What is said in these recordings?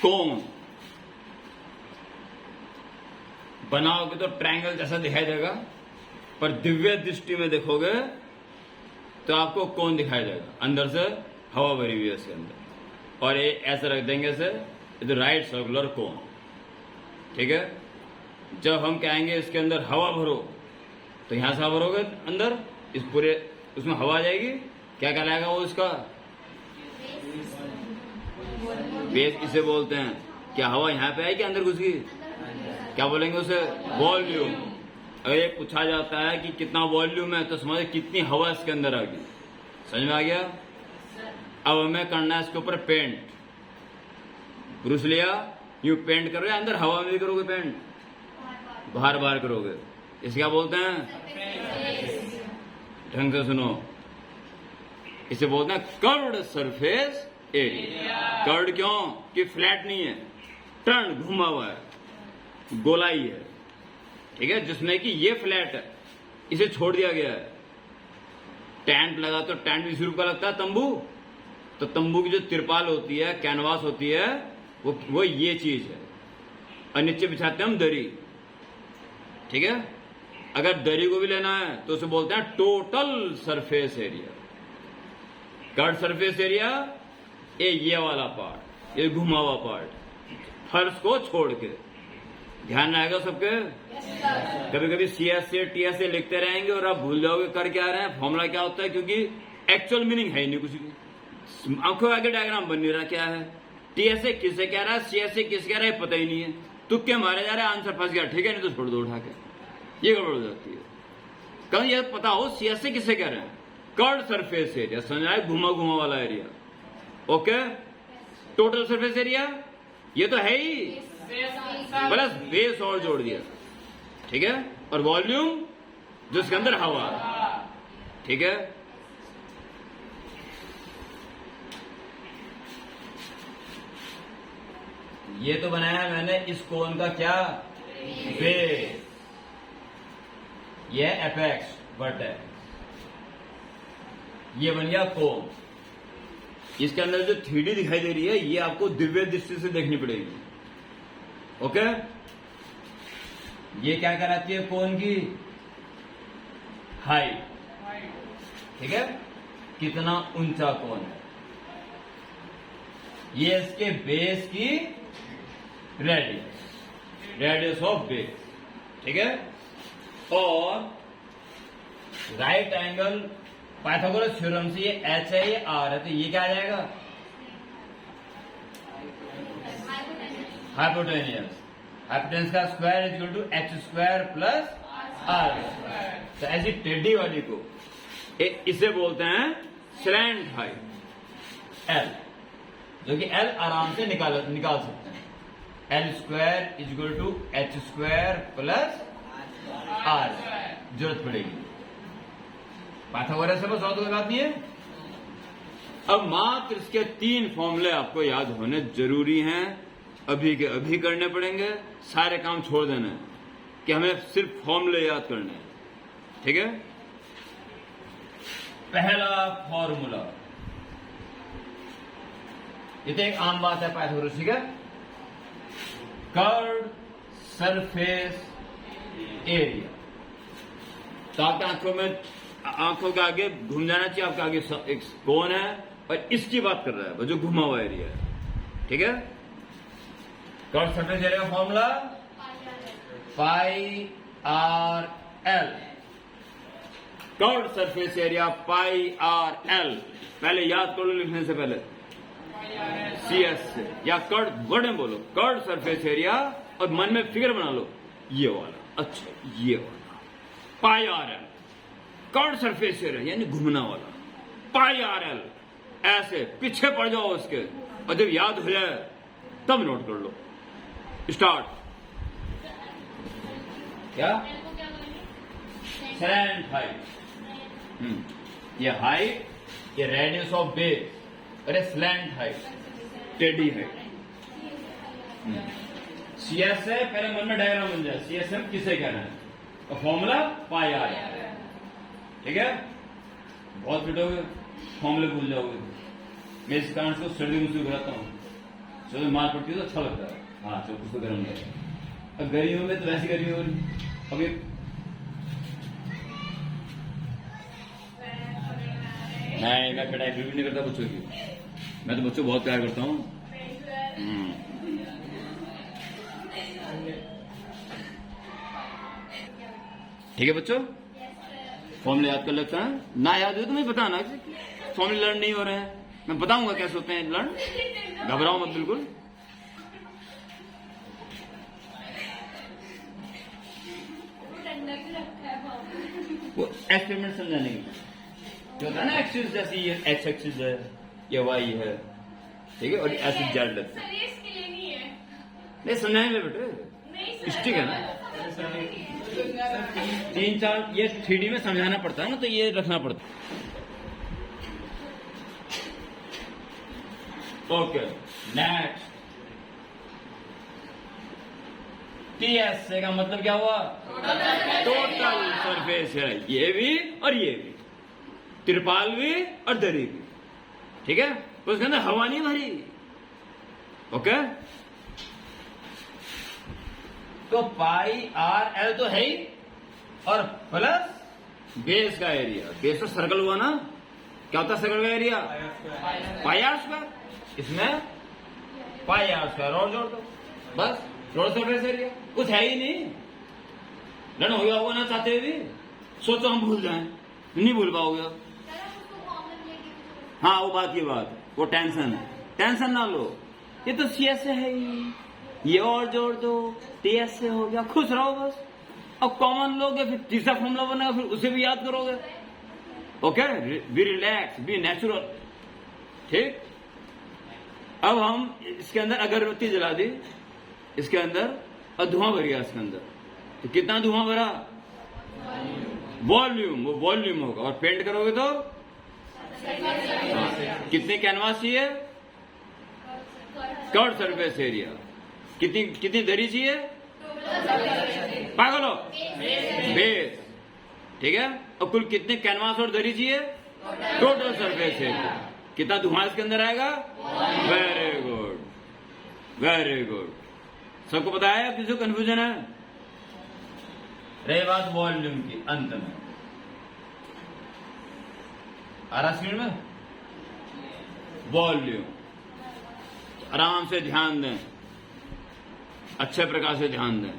कोन बनाओगे तो ट्रायंगल जैसा दिखाई देगा, पर दिव्य दृष्टि में देखोगे तो आपको कोन दिखाई देगा, अंदर से हवा भरी हुई है इसके अंदर। और ये ऐसे रख देंगे से इधर राइट सर्कुलर कोन, ठीक है। जब हम कहेंगे इसके अंदर हवा भरो, तो यहां से हवा भरोगे अंदर, इस पूरे उसमें हवा आ जाएगी, क्या कहलाएगा वो इसका बेस इसे बोलते हैं। क्या हवा यहां पे आएगी अंदर घुस गई, क्या बोलेंगे उसे, वॉल्यूम। अगर ये पूछा जाता है कि कितना वॉल्यूम है, तो समझे कितनी हवा इसके अंदर आ गई। समझ में आ गया। अब हमें करना है इसके ऊपर पेंट। ब्रश लिया, यूं पेंट करोगे, अंदर हवा में भी करोगे पेंट, बाहर बाहर करोगे, इसे क्या बोलते हैं, ढंग से सुनो, इसे बोलते हैं कर्व्ड सरफेस एरिया। कर्व्ड क्यों, कि फ्लैट नहीं है, टर्न घुमा हुआ है, गोलाई है, ठीक है, जिसमें कि ये फ्लैट है, इसे छोड़ दिया गया है। टेंट लगा तो टेंट 20 रुपये का लगता है, तंबू, तो तंबू की जो तिरपाल होती है, कैनवास होती है, वो ये चीज है, और नीचे बिछाते हैं हम दरी, ठीक है। अगर दरी को भी लेना है तो उसे बोलते हैं total surface area. Curved surface area ये वाला पार्ट, ये घुमा हुआ पार्ट, फर्श को छोड़ के। ध्यान रहेगा सबके। कभी कभी CS से TS से लिखते रहेंगे और आप भूल जाओगे कर क्या रहे हैं, फॉर्मूला क्या होता है, क्योंकि एक्चुअल मीनिंग है ही नहीं कुछ भी। आंखों आगे डायग्राम बन नहीं रहा, क्या है, TS से किससे कह रहा है, CS से किस कह रहा है, पता ही नहीं है, तुक्के मारे जा रहे हैं, आंसर फंस गया, ठीक है, नहीं तो छोड़ दो उठा के, ये गड़बड़ हो जाती है। कभी यह पता हो CS से किससे कह रहे हैं, कर्व्ड सरफेस एरिया, समझ आए, घुमा घुमा वाला area. Okay, total surface area ये तो है ही, प्लस बेस और जोड़ दिया, ठीक है, और वॉल्यूम जिसके अंदर हवा, ठीक है। ये तो बनाया मैंने इस कोन का क्या, बेस, ये एपेक्स वर्टेक्स, ये बन गया कोन। इसके अंदर जो 3D दिखाई दे रही है, ये आपको दिव्य दृष्टि से देखनी पड़ेगी। ओके, ये क्या कराती है, कोन की हाइट, ठीक है, कितना ऊंचा कोन है, ये इसके बेस की रेडियस ऑफ बेस, ठीक है। और राइट एंगल पाइथागोरस थ्योरम से ये H है, ये R है, तो ये क्या आ जाएगा, हाइपोटेनियस। हाइपोटेनियस का square is equal to H square plus R। तो ऐसी टेढ़ी वाली को इसे बोलते हैं स्लैंट हाइट, L, जो कि L आराम से निकाल सकते हैं। L square is equal to H square plus R, जरूरत पड़ेगी पाइथागोरस से, बस और कोई बात नहीं है। अब मात्र इसके 3 फॉर्मूले आपको याद होने जरूरी हैं, अभी के अभी करने पड़ेंगे, सारे काम छोड़ देना है कि हमें सिर्फ फॉर्मूले याद करने हैं, ठीक है। पहला फॉर्मूला, ये तो एक आम बात है पाइथागोरस, ठीक है, कर्व्ड सरफेस एरिया। तो आपके आंखों के आगे घूम जाना चाहिए, आपके आगे एक कोन है और इसकी बात कर रहा है, जो घुमा हुआ एरिया है, ठीक है। कर्व्ड सरफेस एरिया का formula pi are L, curved surface area pi are L. पहले याद कर लो लिखने से पहले, CS से, या कर्व्ड वर्ड में बोलो कर्व्ड सरफेस एरिया, और मन में फिगर बना लो ये वाला, अच्छा ये वाला, pi are L, curved surface area यानी घूमना वाला, पाई आर एल, ऐसे पीछे पड़ जाओ उसके, और जब याद हो जाए तब नोट कर लो। स्टार्ट, क्या, स्लैंट हाइट, ये हाइट, ये रेडियस ऑफ बेस, अरे स्लैंट हाइट, टेढ़ी हाइट। CS है, पहले मन में डायग्राम बन जाए, CS हम किसे कहना है, तो फॉर्मूला पाई आर, ठीक है। बहुत पिटोगे, फॉर्मूले भूल जाओगे, मैं इस कारण से सर्दी मुझसे घबराता हूं, चलो मार पड़ती है तो अच्छा लगता है। हाँ चलो कुछ तो गर्म है। अब गर्मियों में तो वैसी गर्मी हो रही। अब ये नहीं, मैं पिटाई भी नहीं करता बच्चों की। मैं तो बच्चों को बहुत प्यार करता हूँ। ठीक है बच्चों, फॉर्मूले याद कर लेता है ना, याद हो तो मैं बताना फॉर्मूले लर्न नहीं हो रहे हैं। मैं बताऊंगा कैसे होते हैं लर्न, घबराओ मत बिल्कुल। वो एक्सपेरिमेंट समझाने के लिए जो होता है ना, एक्सिस जैसे ये एक्स एक्सिस है, ये वाई है, ठीक है, और ऐसे जेड लगता है। नहीं समझाने में बेटे स्टिक है ना, 3-4 ये 3D में समझाना पड़ता है ना, तो ये रखना पड़ता है। ओके नेक्स्ट, TSA का मतलब क्या हुआ? टोटल सरफेस है, ये भी और ये भी, त्रिपाल भी और दरी भी, ठीक है। तो उसके अंदर हवा नहीं भरी। ओके, तो पाई आर एल तो है ही, और प्लस बेस का एरिया। बेस तो सर्कल हुआ ना, क्या होता है सर्कल का एरिया? Pi are square. इसमें पाई आर स्क्वायर और जोड़ दो, बस टोटल सरफेस एरिया। कुछ है ही नहीं, लड़ हो गया होगा ना चाहते हुए भी। सोचो हम भूल जाएं, नहीं भूल पाओगे। हाँ वो बात की बात, वो टेंशन ना लो, ये तो CSA है ही, ये और जोड़ दो, TSA हो गया, खुश रहो बस। अब कॉमन लोगे फिर तीसरा फॉर्मूला बनेगा, फिर उसे भी याद करोगे। Okay, be relax, be natural, ठीक। अब हम इसके अंदर अगरबत्ती जला दी इसके अंदर, और धुआं भर गया इसके अंदर, तो कितना धुआं भरा? वॉल्यूम, वो वॉल्यूम होगा। और पेंट करोगे तो कितने कैनवास चाहिए? Curve surface area. कितनी दरी चाहिए? पागल हो, बेस, ठीक है। और कुल कितने कैनवास और दरी चाहिए? Total surface area. कितना धुआं इसके अंदर आएगा? Very good, very good. सबको पता है? किसी को कंफ्यूजन है? रही बात वॉल्यूम की, अंत में आ रहा स्क्रीन में वॉल्यूम। आराम से ध्यान दें, अच्छे प्रकार से ध्यान दें।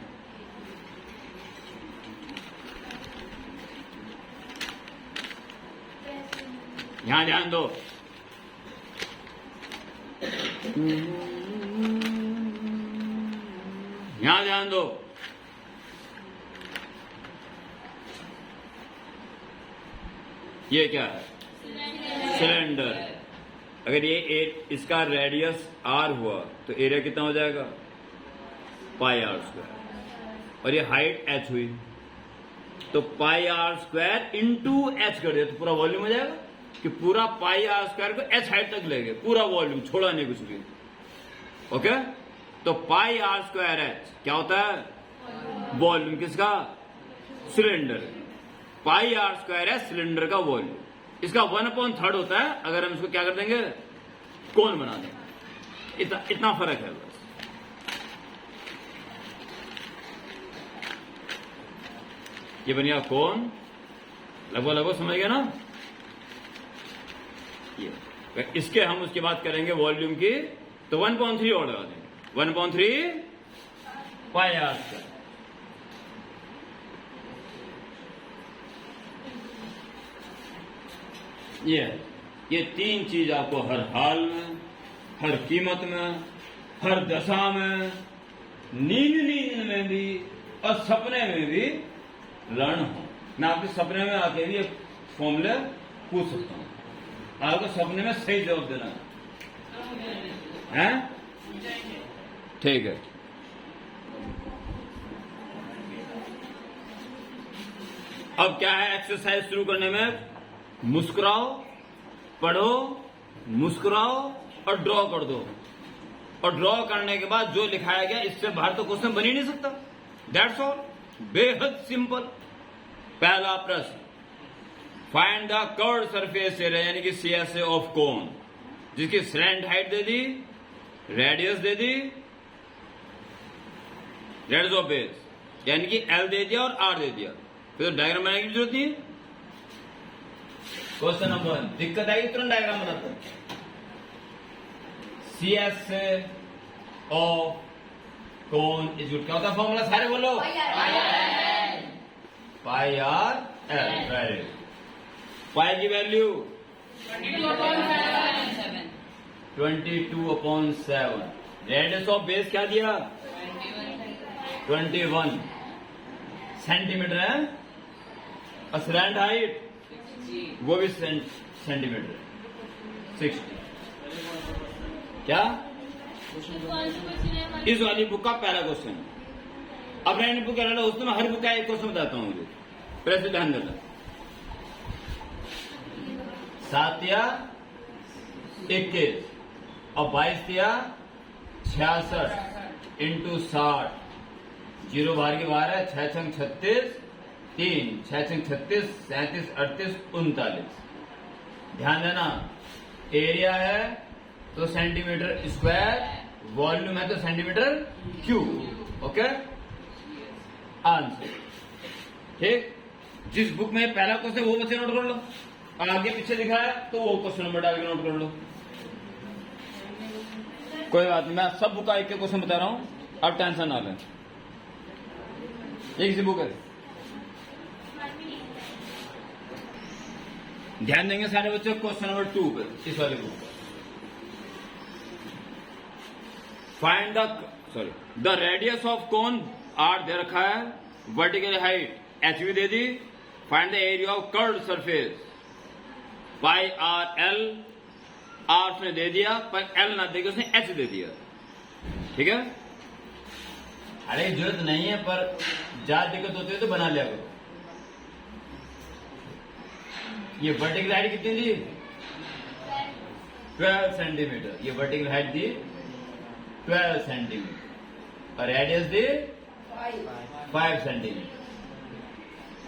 यहां ध्यान दो। यहां ध्यान दो। ये क्या है? सिलेंडर। अगर ये इसका रेडियस r हुआ तो एरिया कितना हो जाएगा? पाई आर स्क्वायर। और ये हाइट h हुई तो पाई आर स्क्वायर इंटू h कर दिया तो पूरा वॉल्यूम हो जाएगा। कि पूरा पाई आर स्क्वायर को h हाइट तक ले गए, पूरा वॉल्यूम, छोड़ा नहीं कुछ भी। ओके, तो पाई आर स्क्वायर h क्या होता है? वॉल्यूम किसका? सिलेंडर। पाई आर स्क्वायर है सिलेंडर का वॉल्यूम। इसका 1/3 होता है अगर हम इसको क्या कर देंगे? कोन बना देंगे। इतना फर्क है बस। ये बन गया कोन, लगभग समझ गया ना? ये इसके हम उसकी बात करेंगे वॉल्यूम की, तो 1/3 और लगा देंगे। 1/3 पाई आर स्क्वायर। ये 3 चीज आपको हर हाल में, हर कीमत में, हर दशा में, नींद में भी और सपने में भी लर्न हो। मैं आपके सपने में आके भी एक फॉर्मूले पूछ सकता हूं, आपको सपने में सही जवाब देना है। ठीक है, अब क्या है एक्सरसाइज शुरू करने में? मुस्कुराओ, पढ़ो, मुस्कुराओ और ड्रॉ कर दो। और ड्रॉ करने के बाद जो लिखाया गया इससे बाहर तो क्वेश्चन बन ही नहीं सकता। दैट्स ऑल, बेहद सिंपल। पहला प्रश्न, find the curved surface area यानी कि CSA ऑफ कोन, जिसकी slant height they the radius they the, radius of base, यानी कि एल दे दिया और आर दे दिया, फिर तो डायग्राम बनाने की जरूरत नहीं है। क्वेश्चन नंबर 1, दिक्कत आएगी तुरंत डायग्राम बनाते हैं। C S of cone is क्या होता है फॉर्मूला, सारे बोलो, pi are l. Very, pi की वैल्यू 22/7। रेडियस ऑफ बेस क्या दिया, 21 सेंटीमीटर है, और स्लैंट हाइट वो भी सेंटीमीटर 60। क्या इस वाली बुक का पहला क्वेश्चन है। अब रैंड बुक है उसमें मैं हर बुक का एक क्वेश्चन बताता हूँ, मुझे प्रेस ध्यान देना। 7 या 21 और 22 या 66 इंटू 60, 0 बाहर के बाहर है, 6 छंग 36, 3 6 छंग 36, 37 38 39। ध्यान देना, एरिया है तो सेंटीमीटर स्क्वायर, वॉल्यूम है तो सेंटीमीटर क्यूब। ओके, आंसर ठीक। जिस बुक में पहला क्वेश्चन वो बच्चे नोट कर लो, आगे पीछे दिखा है तो वो क्वेश्चन नंबर डाल के नोट कर लो। कोई बात नहीं, मैं सब बुक का एक क्वेश्चन बता रहा हूं, अब टेंशन ना लें। एक सी बुक है, ध्यान देंगे सारे बच्चे क्वेश्चन नंबर 2 पे, इस वाले बुक पर। Find the radius of cone, R दे रखा है, वर्टिकल हाइट एच भी दे दी, find the area of curved surface, pi are L, R उसने दे दिया पर एल ना देकर उसने एच दे दिया। ठीक है, अरे जरूरत नहीं है, पर ज्यादा दिक्कत होती है तो बना लिया करो। ये वर्टिकल हाइट कितनी दी, 12 सेंटीमीटर, ये वर्टिकल हाइट दी 12 सेंटीमीटर और रेडियस दी 5 सेंटीमीटर।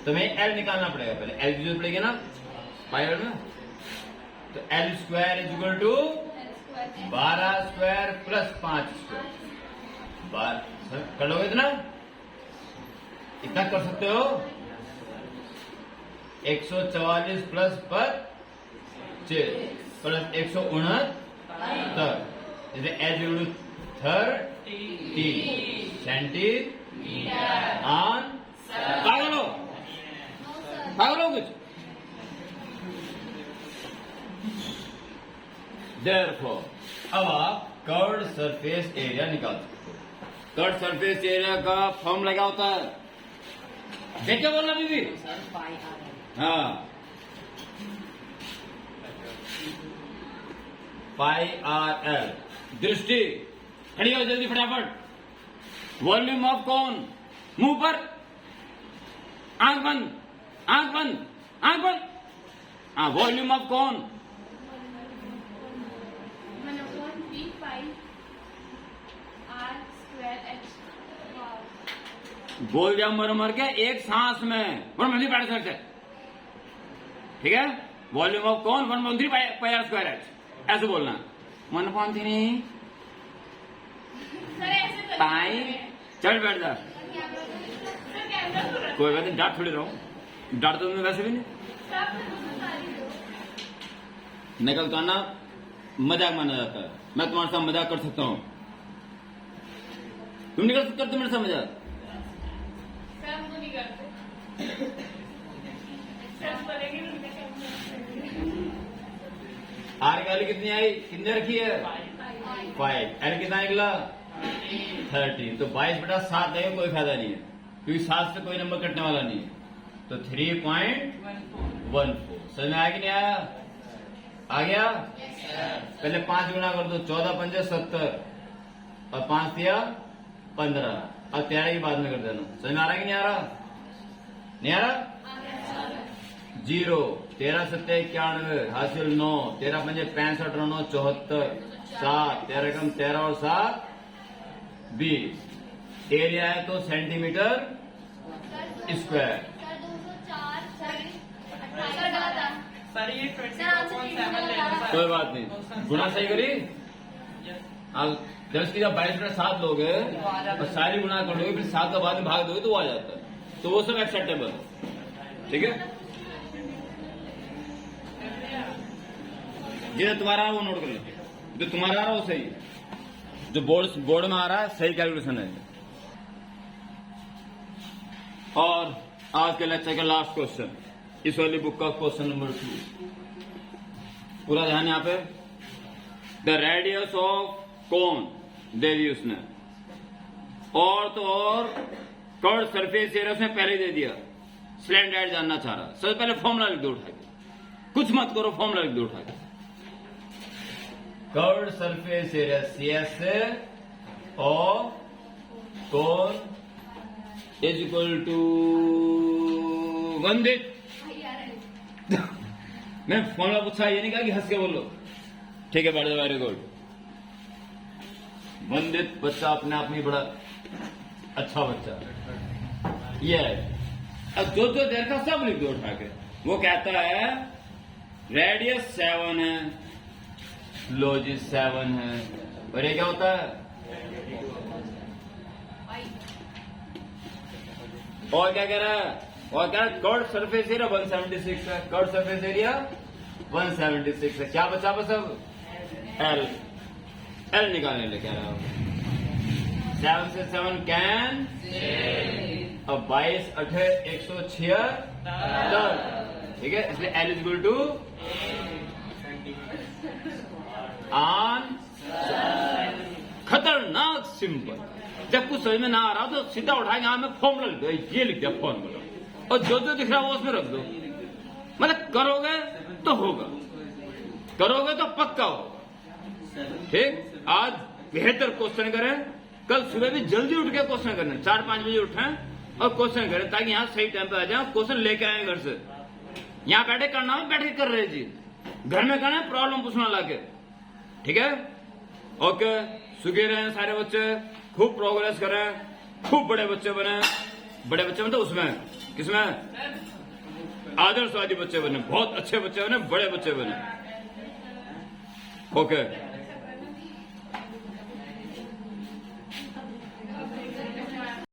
तुम्हें एल निकालना पड़ेगा, पहले एल की जरूरत पड़ेगी ना पाई में, तो L square is equal to 12 square plus 5 square. कर लोगे इतना, इतना कर सकते हो, 144 प्लस 25 प्लस 169, जैसे H equal to 30 centimetre on. पागल हो कुछ। Therefore, अब आप कर्व्ड सरफेस एरिया निकाल सकते हो। कर्व्ड सरफेस एरिया का फॉर्मूला क्या होता है, देख क्या बोलना बीबी, हाँ, पाई आर एल। दृष्टि खड़ी हो जल्दी फटाफट, वॉल्यूम ऑफ कौन, मुंह पर, आंख बंद, आंख बंद, आंख बंद, हाँ, वॉल्यूम ऑफ कौन, बोल दिया मर मर के एक सांस में, 1/3 है। ठीक है, वॉल्यूम ऑफ कौन 1/3 पाई आर स्क्वायर एच, ऐसे बोलना 1/3 पाई। चल बैठ जा, कोई बात नहीं, डांट थोड़ी रहा हूं, डांट तो तुम्हें वैसे भी नहीं, निकल तो आना, मजाक माना जाता है, मैं तुम्हारे साथ मजाक कर सकता हूं, तुम नहीं कर सकते मेरे साथ मजाक, आर की वैल्यू कितनी आई, कितने रखी है 5, एल कितना निकला 30, तो 22/7 देगा, कोई फायदा नहीं है क्योंकि 7 से कोई नंबर कटने वाला नहीं है, तो 3.14। समझ में आया कि नहीं आया, आ गया। पहले 5 गुना कर दो, 14 पंजे 70 और 5 दिया 15, अब 13 की बाद में कर देना। समझ में आ रहा कि नहीं आ रहा, नहीं आ रहा, 0 13 7 91 हासिल 9, 13 पंजे 65 और 9 74, 7 13 कम 13 और 7 20। एरिया है तो सेंटीमीटर स्क्वायर। सर ये 22.7 कोई बात नहीं, गुणा सही करी, अब 10 की जब 22 में 7 लोग हैं और सारी गुना कर लोगे फिर 7 का बाद में भाग दोगे तो वो आ जाता है, तो वो सब एक्सेप्टेबल है। ठीक है, जो तुम्हारा वो नोट कर लो, जो तुम्हारा आ रहा है वो सही है, जो बोर्ड में आ रहा है सही कैलकुलेशन है। और आज के लेक्चर का लास्ट क्वेश्चन, इस वाली बुक का क्वेश्चन नंबर 2, पूरा ध्यान यहाँ पे। द रेडियस ऑफ कोन दे दी उसने, और तो और कर्व सरफेस एरिया उसने पहले दे दिया, स्लैंट एड जानना चाह रहा। सबसे पहले फॉर्मूला लिख दो उठा के, कुछ मत करो, फॉर्मूला लिख दो उठा के। कर्व सरफेस एरिया CS और कोन इज इक्वल टू वंदित। मैं फॉर्मूला पूछा, ये नहीं कहा कि हंस के बोलो। ठीक है, वेरी गुड। वंदित बच्चा अपने आप में बड़ा अच्छा बच्चा ये है। अब जो देर का सब लिख दो उठा के। वो कहता है रेडियस 7 है, लोजी 7 है, और ये क्या होता है, और क्या कह रहा है, और क्या कर्व सरफेस एरिया 176 है, कर्व सरफेस एरिया 176 है। क्या बचा बस अब एल निकालने ले कह रहा हूं। 7 से 7 कैन, अब 22 8 176, ठीक है, इसलिए एल इज इक्वल टू आन। खतरनाक सिंपल। जब कुछ समझ में ना आ रहा तो सीधा उठा के में फॉर्मूला लिख दो, ये लिख दिया फॉर्मूला, और जो दिख रहा है वो उसमें रख दो। मतलब करोगे तो होगा, करोगे तो पक्का होगा। ठीक, आज बेहतर क्वेश्चन करें, कल सुबह भी जल्दी उठ के क्वेश्चन करना, 4-5 बजे उठें और क्वेश्चन करें, ताकि यहाँ सही टाइम पे आ जाए, क्वेश्चन लेके आए घर से। यहाँ बैठे करना हो, बैठ के कर रहे जी, घर में करना है, प्रॉब्लम पूछना लाके। ठीक है, ओके, सुखी रहे सारे बच्चे, खूब प्रोग्रेस करें, खूब बड़े बच्चे बने। बड़े बच्चे मतलब उसमें किसमें, आदर्शवादी बच्चे बने, बहुत अच्छे बच्चे बने, बड़े बच्चे बने। ओके।